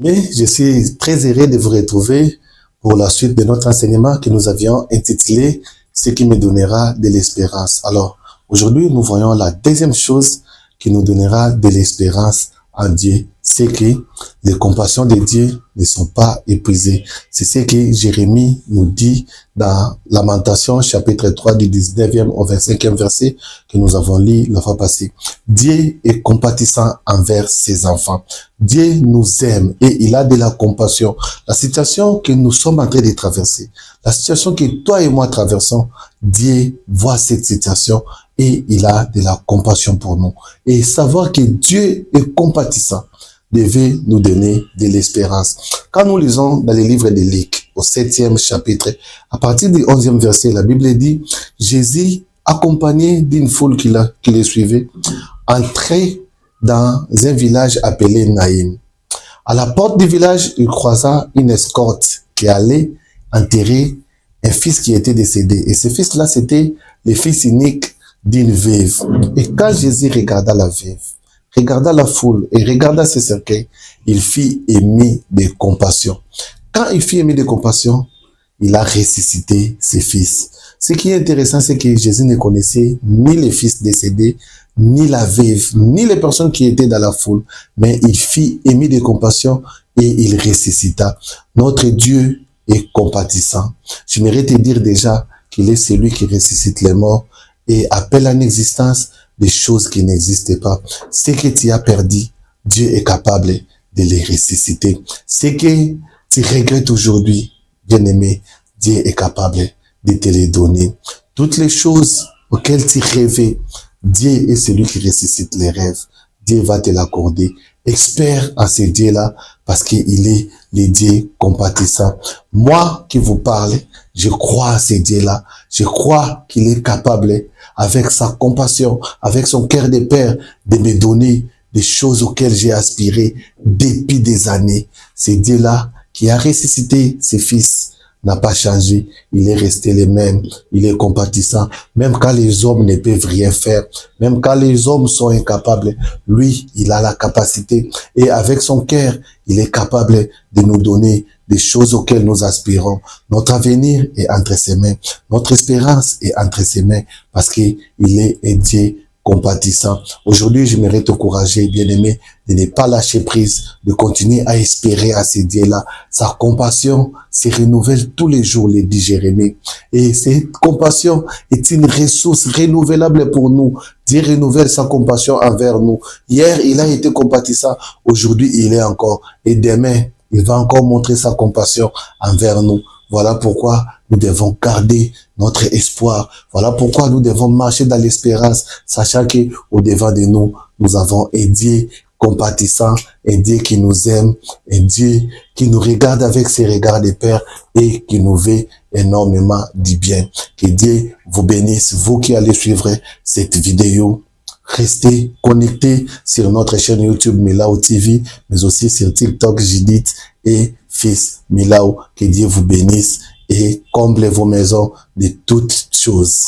Mais je suis très heureux de vous retrouver pour la suite de notre enseignement que nous avions intitulé « Ce qui me donnera de l'espérance ». Alors, aujourd'hui, nous voyons la deuxième chose qui nous donnera de l'espérance en Dieu. C'est que les compassions de Dieu ne sont pas épuisées. C'est ce que Jérémie nous dit dans Lamentation, chapitre 3, du 19e au 25e verset que nous avons lu la fois passée. Dieu est compatissant envers ses enfants. Dieu nous aime et il a de la compassion. La situation que nous sommes en train de traverser, la situation que toi et moi traversons, Dieu voit cette situation et il a de la compassion pour nous. Et savoir que Dieu est compatissant devait nous donner de l'espérance. Quand nous lisons dans le livre de Luc, au 7e chapitre, à partir du 11e verset, la Bible dit, Jésus, accompagné d'une foule qui le suivait, entrait dans un village appelé Naïm. À la porte du village, il croisa une escorte qui allait enterrer un fils qui était décédé. Et ce fils-là, c'était le fils unique d'une veuve. Et quand Jésus regarda la veuve, regarda la foule et regarda ses cercueils, il fit ému de compassion. Quand il fit ému de compassion, il a ressuscité ses fils. Ce qui est intéressant, c'est que Jésus ne connaissait ni les fils décédés, ni la veuve, ni les personnes qui étaient dans la foule, mais il fit ému de compassion et il ressuscita. Notre Dieu est compatissant. J'aimerais te dire déjà qu'il est celui qui ressuscite les morts et appelle en existence des choses qui n'existaient pas. Ce que tu as perdu, Dieu est capable de les ressusciter. Ce que tu regrettes aujourd'hui, bien-aimé, Dieu est capable de te les donner. Toutes les choses auxquelles tu rêvais, Dieu est celui qui ressuscite les rêves. Dieu va te l'accorder. Expert à ce Dieu-là, parce qu'il est le Dieu compatissant. Moi qui vous parle, je crois à ce Dieu-là. Je crois qu'il est capable, avec sa compassion, avec son cœur de père, de me donner des choses auxquelles j'ai aspiré depuis des années. C'est Dieu-là qui a ressuscité ses fils, n'a pas changé. Il est resté le même. Il est compatissant. Même quand les hommes ne peuvent rien faire, même quand les hommes sont incapables, lui, il a la capacité. Et avec son cœur, il est capable de nous donner des choses auxquelles nous aspirons. Notre avenir est entre ses mains. Notre espérance est entre ses mains parce qu'il est un Dieu compatissant. Aujourd'hui, j'aimerais t'encourager, bien-aimé, de ne pas lâcher prise, de continuer à espérer à ce Dieu-là. Sa compassion se renouvelle tous les jours, le dit Jérémie. Et cette compassion est une ressource renouvelable pour nous. Dieu renouvelle sa compassion envers nous. Hier, il a été compatissant. Aujourd'hui, il est encore. Et demain, il va encore montrer sa compassion envers nous. Voilà pourquoi nous devons garder notre espoir. Voilà pourquoi nous devons marcher dans l'espérance, sachant que au devant de nous, nous avons un Dieu compatissant, un Dieu qui nous aime, un Dieu qui nous regarde avec ses regards de père et qui nous veut énormément du bien. Que Dieu vous bénisse, vous qui allez suivre cette vidéo. Restez connectés sur notre chaîne YouTube Milao TV, mais aussi sur TikTok Judith et Fils Milao. Que Dieu vous bénisse et comble vos maisons de toutes choses.